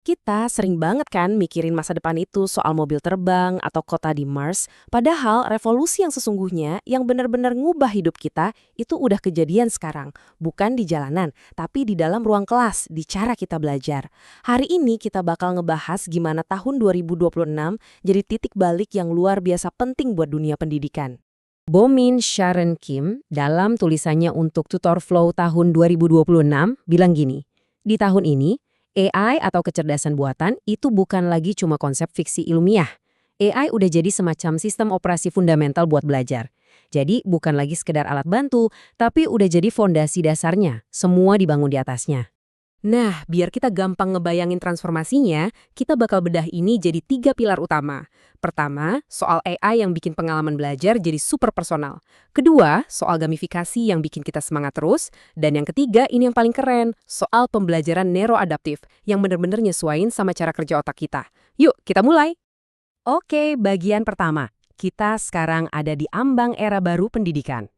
Kita sering banget kan mikirin masa depan itu soal mobil terbang atau kota di Mars, padahal revolusi yang sesungguhnya yang benar-benar ngubah hidup kita itu udah kejadian sekarang, bukan di jalanan, tapi di dalam ruang kelas, di cara kita belajar. Hari ini kita bakal ngebahas gimana tahun 2026 jadi titik balik yang luar biasa penting buat dunia pendidikan. Bomin Sharon Kim dalam tulisannya untuk Tutorflow tahun 2026 bilang gini, di tahun ini, AI atau kecerdasan buatan itu bukan lagi cuma konsep fiksi ilmiah. AI udah jadi semacam sistem operasi fundamental buat belajar. Jadi bukan lagi sekedar alat bantu, tapi udah jadi fondasi dasarnya. Semua dibangun di atasnya. Nah, biar kita gampang ngebayangin transformasinya, kita bakal bedah ini jadi 3 pilar utama. Pertama, soal AI yang bikin pengalaman belajar jadi super personal. Kedua, soal gamifikasi yang bikin kita semangat terus. Dan yang ketiga, ini yang paling keren, soal pembelajaran neuroadaptif yang bener-bener nyesuaiin sama cara kerja otak kita. Yuk, kita mulai! Oke, bagian pertama. Kita sekarang ada di ambang era baru pendidikan.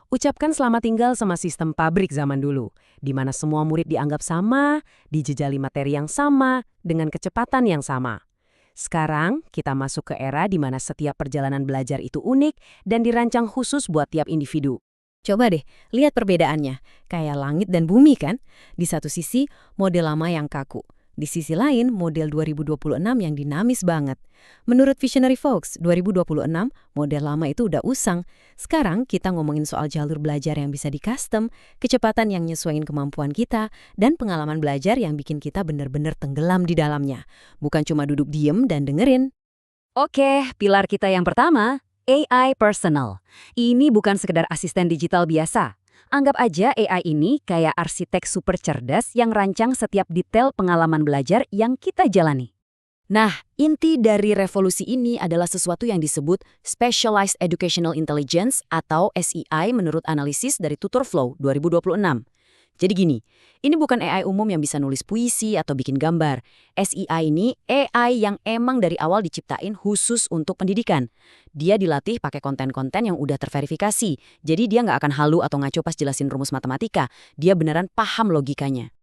Ucapkan selamat tinggal sama sistem pabrik zaman dulu, di mana semua murid dianggap sama, dijejali materi yang sama, dengan kecepatan yang sama. Sekarang, kita masuk ke era di mana setiap perjalanan belajar itu unik dan dirancang khusus buat tiap individu. Coba deh, lihat perbedaannya. Kayak langit dan bumi kan? Di satu sisi, model lama yang kaku. Di sisi lain, model 2026 yang dinamis banget. Menurut Visionary Folks, 2026, model lama itu udah usang. Sekarang kita ngomongin soal jalur belajar yang bisa di-custom, kecepatan yang nyesuaiin kemampuan kita, dan pengalaman belajar yang bikin kita bener-bener tenggelam di dalamnya. Bukan cuma duduk diem dan dengerin. Oke, pilar kita yang pertama, AI personal. Ini bukan sekedar asisten digital biasa. Anggap aja AI ini kayak arsitek super cerdas yang rancang setiap detail pengalaman belajar yang kita jalani. Nah, inti dari revolusi ini adalah sesuatu yang disebut Specialized Educational Intelligence atau SEI menurut analisis dari Tutorflow 2026. Jadi gini, ini bukan AI umum yang bisa nulis puisi atau bikin gambar. SEI ini AI yang emang dari awal diciptain khusus untuk pendidikan. Dia dilatih pakai konten-konten yang udah terverifikasi. Jadi dia nggak akan halu atau ngaco pas jelasin rumus matematika. Dia beneran paham logikanya.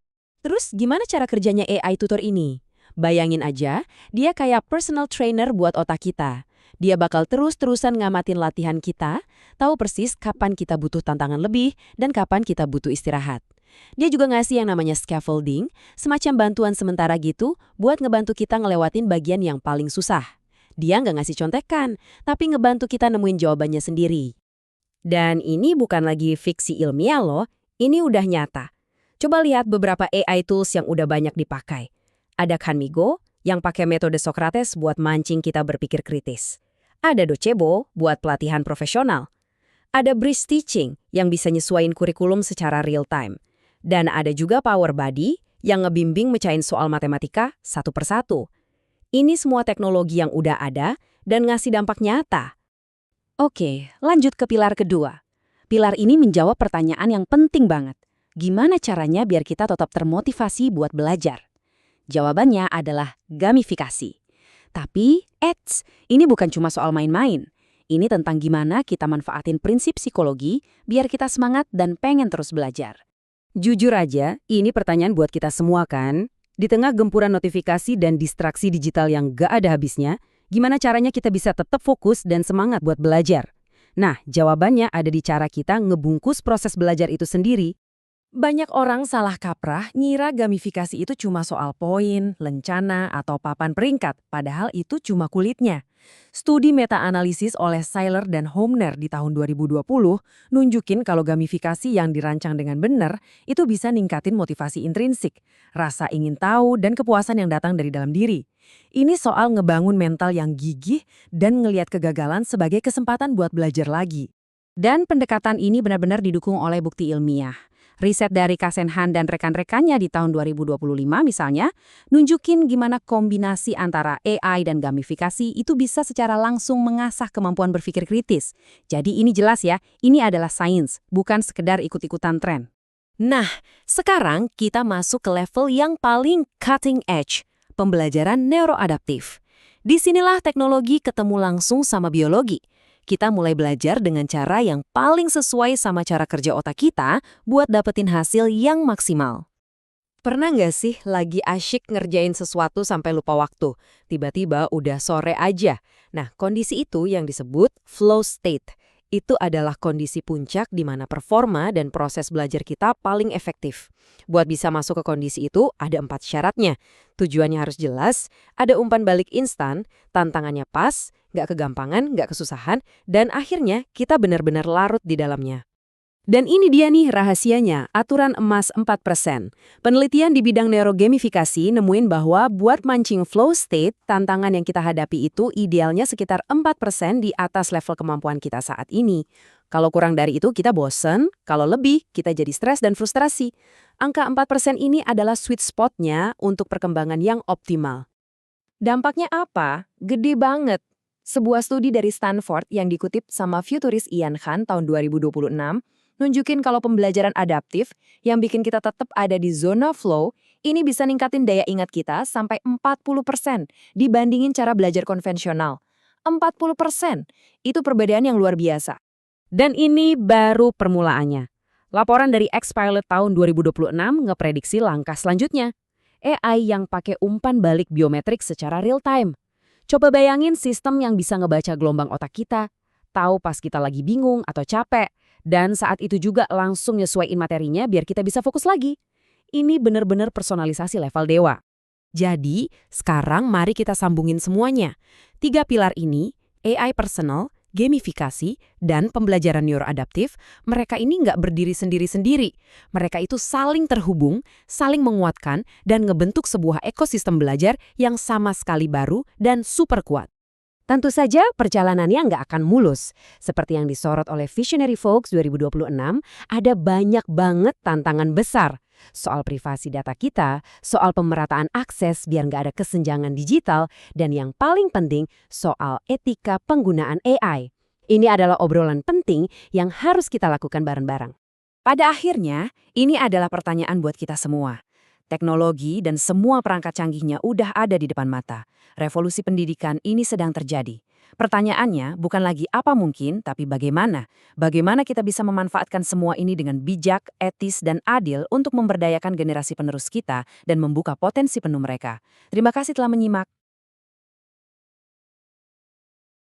Terus gimana cara kerjanya AI tutor ini? Bayangin aja, dia kayak personal trainer buat otak kita. Dia bakal terus-terusan ngamatin latihan kita, tahu persis kapan kita butuh tantangan lebih dan kapan kita butuh istirahat. Dia juga ngasih yang namanya scaffolding, semacam bantuan sementara gitu buat ngebantu kita ngelewatin bagian yang paling susah. Dia nggak ngasih contekan, tapi ngebantu kita nemuin jawabannya sendiri. Dan ini bukan lagi fiksi ilmiah loh, ini udah nyata. Coba lihat beberapa AI tools yang udah banyak dipakai. Ada Khanmigo yang pakai metode Socrates buat mancing kita berpikir kritis. Ada Docebo buat pelatihan profesional. Ada Breeze Teaching yang bisa nyesuaiin kurikulum secara real time. Dan ada juga Power Buddy yang ngebimbing mecahin soal matematika satu persatu. Ini semua teknologi yang udah ada dan ngasih dampak nyata. Oke, lanjut ke pilar kedua. Pilar ini menjawab pertanyaan yang penting banget. Gimana caranya biar kita tetap termotivasi buat belajar? Jawabannya adalah gamifikasi. Tapi, ini bukan cuma soal main-main. Ini tentang gimana kita manfaatin prinsip psikologi biar kita semangat dan pengen terus belajar. Jujur aja, ini pertanyaan buat kita semua kan? Di tengah gempuran notifikasi dan distraksi digital yang gak ada habisnya, gimana caranya kita bisa tetap fokus dan semangat buat belajar? Nah, jawabannya ada di cara kita ngebungkus proses belajar itu sendiri. Banyak orang salah kaprah ngira gamifikasi itu cuma soal poin, lencana, atau papan peringkat, padahal itu cuma kulitnya. Studi meta-analisis oleh Seiler dan Homner di tahun 2020 nunjukin kalau gamifikasi yang dirancang dengan benar itu bisa ningkatin motivasi intrinsik, rasa ingin tahu, dan kepuasan yang datang dari dalam diri. Ini soal ngebangun mental yang gigih dan ngelihat kegagalan sebagai kesempatan buat belajar lagi. Dan pendekatan ini benar-benar didukung oleh bukti ilmiah. Riset dari Kasenhan dan rekan-rekannya di tahun 2025 misalnya, nunjukin gimana kombinasi antara AI dan gamifikasi itu bisa secara langsung mengasah kemampuan berpikir kritis. Jadi ini jelas ya, ini adalah sains, bukan sekedar ikut-ikutan tren. Nah, sekarang kita masuk ke level yang paling cutting edge, pembelajaran neuroadaptif. Disinilah teknologi ketemu langsung sama biologi. Kita mulai belajar dengan cara yang paling sesuai sama cara kerja otak kita buat dapetin hasil yang maksimal. Pernah nggak sih lagi asyik ngerjain sesuatu sampai lupa waktu? Tiba-tiba udah sore aja. Nah, kondisi itu yang disebut flow state. Itu adalah kondisi puncak di mana performa dan proses belajar kita paling efektif. Buat bisa masuk ke kondisi itu, ada 4 syaratnya. Tujuannya harus jelas, ada umpan balik instan, tantangannya pas, nggak kegampangan, nggak kesusahan, dan akhirnya kita benar-benar larut di dalamnya. Dan ini dia nih rahasianya, aturan emas 4%. Penelitian di bidang neurogamifikasi nemuin bahwa buat mancing flow state, tantangan yang kita hadapi itu idealnya sekitar 4% di atas level kemampuan kita saat ini. Kalau kurang dari itu kita bosen, kalau lebih kita jadi stres dan frustrasi. Angka 4% ini adalah sweet spot-nya untuk perkembangan yang optimal. Dampaknya apa? Gede banget. Sebuah studi dari Stanford yang dikutip sama futuris Ian Han tahun 2026 nunjukin kalau pembelajaran adaptif yang bikin kita tetap ada di zona flow, ini bisa ningkatin daya ingat kita sampai 40% dibandingin cara belajar konvensional. 40%, itu perbedaan yang luar biasa. Dan ini baru permulaannya. Laporan dari X-Pilot tahun 2026 ngeprediksi langkah selanjutnya. AI yang pakai umpan balik biometrik secara real time. Coba bayangin sistem yang bisa ngebaca gelombang otak kita, tahu pas kita lagi bingung atau capek, dan saat itu juga langsung nyesuaiin materinya biar kita bisa fokus lagi. Ini benar-benar personalisasi level dewa. Jadi, sekarang mari kita sambungin semuanya. 3 pilar ini, AI personal, gamifikasi, dan pembelajaran neuroadaptif, mereka ini nggak berdiri sendiri-sendiri. Mereka itu saling terhubung, saling menguatkan, dan ngebentuk sebuah ekosistem belajar yang sama sekali baru dan super kuat. Tentu saja perjalanannya nggak akan mulus. Seperti yang disorot oleh Visionary Folks 2026, ada banyak banget tantangan besar. Soal privasi data kita, soal pemerataan akses biar nggak ada kesenjangan digital, dan yang paling penting soal etika penggunaan AI. Ini adalah obrolan penting yang harus kita lakukan bareng-bareng. Pada akhirnya, ini adalah pertanyaan buat kita semua. Teknologi dan semua perangkat canggihnya udah ada di depan mata. Revolusi pendidikan ini sedang terjadi. Pertanyaannya bukan lagi apa mungkin, tapi bagaimana. Bagaimana kita bisa memanfaatkan semua ini dengan bijak, etis, dan adil untuk memberdayakan generasi penerus kita dan membuka potensi penuh mereka. Terima kasih telah menyimak.